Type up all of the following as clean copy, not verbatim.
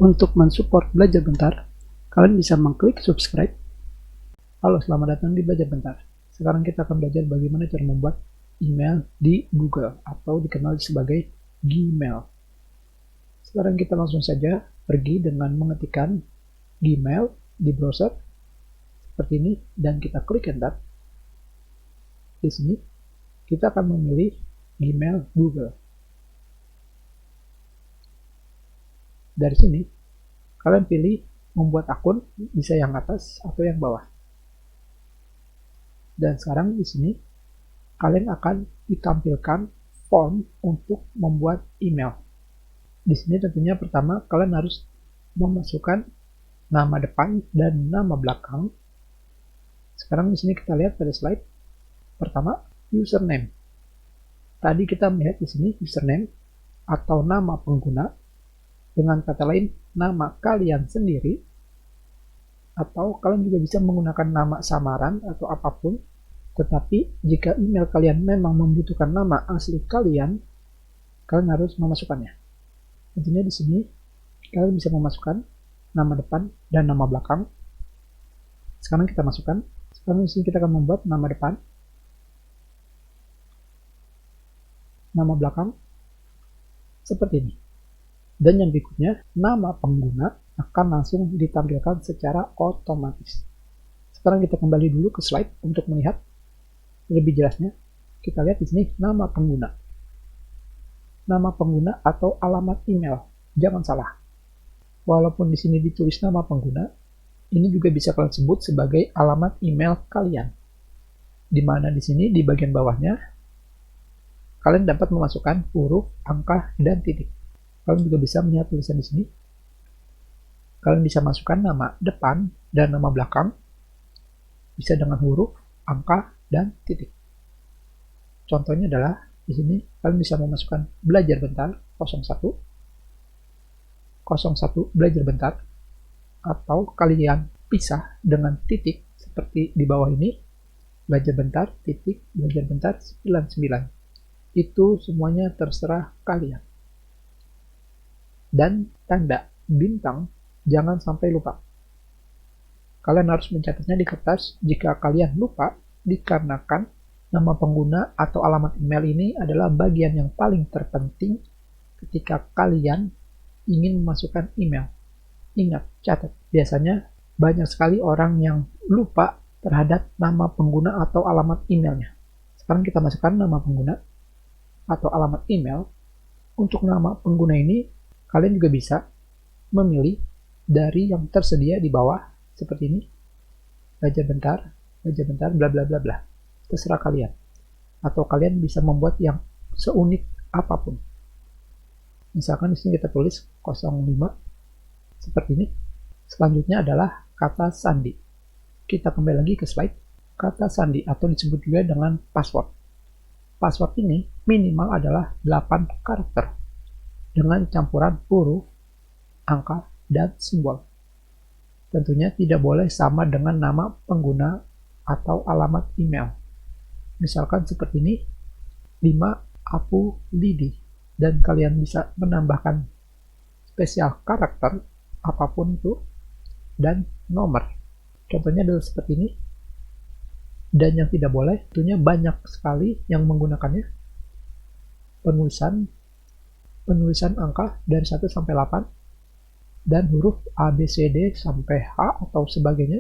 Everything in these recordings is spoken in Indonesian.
Untuk mensupport Belajar Bentar, kalian bisa mengklik subscribe. Halo, selamat datang di Belajar Bentar. Sekarang kita akan belajar bagaimana cara membuat email di Google atau dikenal sebagai Gmail. Sekarang kita langsung saja pergi dengan mengetikkan Gmail di browser seperti ini dan kita klik enter. Di sini kita akan memilih Gmail Google. Dari sini kalian pilih membuat akun, bisa yang atas atau yang bawah. Dan sekarang di sini kalian akan ditampilkan form untuk membuat email. Di sini tentunya pertama kalian harus memasukkan nama depan dan nama belakang. Sekarang di sini kita lihat pada slide pertama, username. Tadi kita melihat di sini username atau nama pengguna, dengan kata lain nama kalian sendiri, atau kalian juga bisa menggunakan nama samaran atau apapun. Tetapi jika email kalian memang membutuhkan nama asli kalian harus memasukkannya. Tentunya di sini kalian bisa memasukkan nama depan dan nama belakang. Sekarang kita masukkan. Sekarang di sini kita akan membuat nama depan, nama belakang seperti ini. Dan yang berikutnya, nama pengguna akan langsung ditampilkan secara otomatis. Sekarang kita kembali dulu ke slide untuk melihat lebih jelasnya. Kita lihat di sini nama pengguna. Nama pengguna atau alamat email. Jangan salah. Walaupun di sini ditulis nama pengguna, ini juga bisa kalian sebut sebagai alamat email kalian. Di mana di sini di bagian bawahnya kalian dapat memasukkan huruf, angka, dan titik. Kalian juga bisa melihat tulisan di sini. Kalian bisa masukkan nama depan dan nama belakang, bisa dengan huruf, angka, dan titik. Contohnya adalah di sini kalian bisa memasukkan belajar bentar 01 belajar bentar, atau kalian pisah dengan titik seperti di bawah ini, belajar bentar titik belajar bentar 99. Itu semuanya terserah kalian. Dan tanda bintang jangan sampai lupa. Kalian harus mencatatnya di kertas jika kalian lupa, dikarenakan nama pengguna atau alamat email ini adalah bagian yang paling terpenting ketika kalian ingin memasukkan email. Ingat, catat. Biasanya banyak sekali orang yang lupa terhadap nama pengguna atau alamat emailnya. Sekarang kita masukkan nama pengguna atau alamat email. Untuk nama pengguna ini kalian juga bisa memilih dari yang tersedia di bawah seperti ini. Belajar bentar, bla bla bla bla. Terserah kalian. Atau kalian bisa membuat yang seunik apapun. Misalkan di sini kita tulis 05 seperti ini. Selanjutnya adalah kata sandi. Kita kembali lagi ke slide. Kata sandi atau disebut juga dengan password. Password ini minimal adalah 8 karakter. Dengan campuran huruf, angka, dan simbol. Tentunya tidak boleh sama dengan nama pengguna atau alamat email. Misalkan seperti ini, 5 Apu Lidi, dan kalian bisa menambahkan spesial karakter, apapun itu, dan nomor. Contohnya adalah seperti ini. Dan yang tidak boleh, tentunya banyak sekali yang menggunakannya. Penulisan angka dari 1 sampai 8 dan huruf A, B, C, D sampai H atau sebagainya,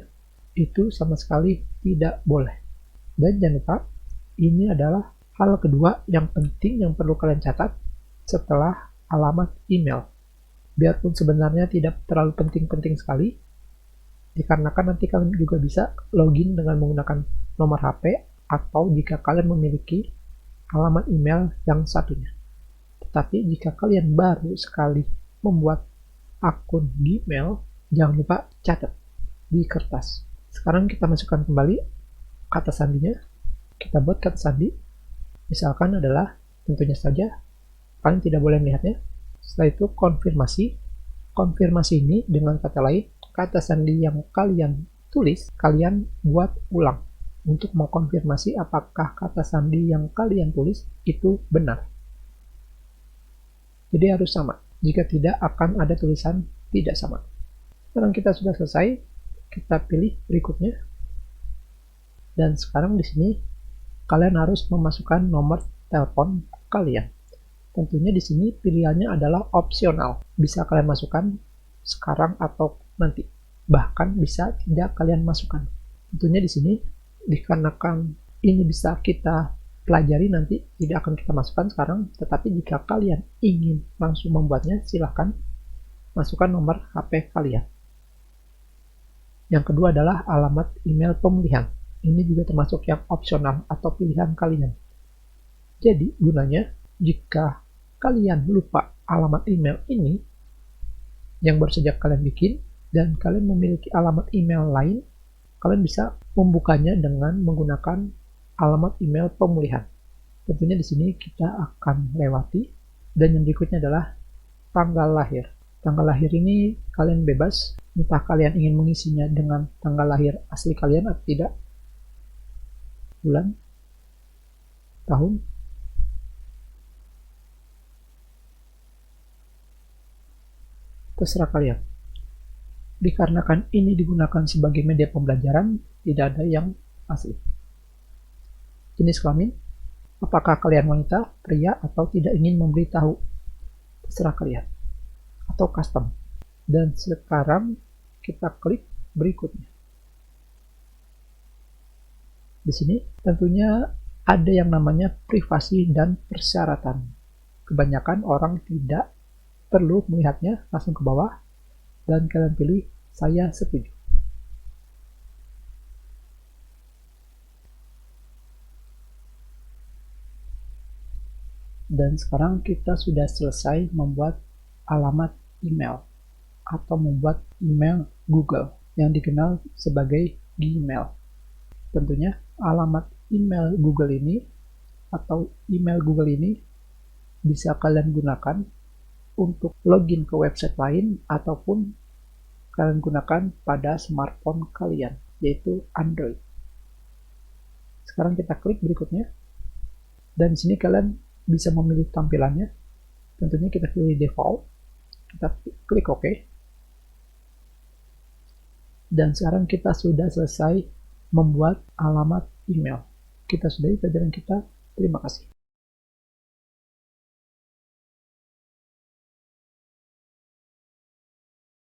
itu sama sekali tidak boleh. Dan jangan lupa, ini adalah hal kedua yang penting yang perlu kalian catat setelah alamat email. Biarpun sebenarnya tidak terlalu penting-penting sekali, dikarenakan nanti kalian juga bisa login dengan menggunakan nomor HP atau jika kalian memiliki alamat email yang satunya. Tapi jika kalian baru sekali membuat akun Gmail, jangan lupa catat di kertas. Sekarang kita masukkan kembali kata sandinya. Kita buat kata sandi. Misalkan adalah, tentunya saja, kalian tidak boleh melihatnya. Setelah itu konfirmasi. Konfirmasi ini dengan kata lain, kata sandi yang kalian tulis, kalian buat ulang. Untuk mengkonfirmasi apakah kata sandi yang kalian tulis itu benar. Jadi harus sama. Jika tidak, akan ada tulisan tidak sama. Sekarang kita sudah selesai, kita pilih berikutnya. Dan sekarang di sini kalian harus memasukkan nomor telepon kalian. Tentunya di sini pilihannya adalah opsional. Bisa kalian masukkan sekarang atau nanti. Bahkan bisa tidak kalian masukkan. Tentunya di sini dikarenakan ini bisa kita pelajari nanti, tidak akan kita masukkan sekarang. Tetapi jika kalian ingin langsung membuatnya, silahkan masukkan nomor HP kalian. Yang kedua adalah alamat email pemulihan. Ini juga termasuk yang opsional atau pilihan kalian. Jadi gunanya, jika kalian lupa alamat email ini yang baru saja kalian bikin dan kalian memiliki alamat email lain, kalian bisa membukanya dengan menggunakan alamat email pemulihan. Tentunya di sini kita akan lewati, dan yang berikutnya adalah tanggal lahir. Tanggal lahir ini kalian bebas, entah kalian ingin mengisinya dengan tanggal lahir asli kalian atau tidak, bulan, tahun, terserah kalian. Dikarenakan ini digunakan sebagai media pembelajaran, tidak ada yang asli. Jenis kelamin, apakah kalian wanita, pria, atau tidak ingin memberitahu, terserah kalian. Atau custom. Dan sekarang kita klik berikutnya. Di sini tentunya ada yang namanya privasi dan persyaratan. Kebanyakan orang tidak perlu melihatnya, langsung ke bawah dan kalian pilih saya setuju. Dan sekarang kita sudah selesai membuat alamat email atau membuat email Google yang dikenal sebagai Gmail. Tentunya alamat email Google ini atau email Google ini bisa kalian gunakan untuk login ke website lain ataupun kalian gunakan pada smartphone kalian, yaitu Android. Sekarang kita klik berikutnya, dan di sini kalian bisa memilih tampilannya. Tentunya kita pilih default, kita klik OK. Dan sekarang kita sudah selesai membuat alamat email. Kita sudahi pelajaran kita. Terima kasih.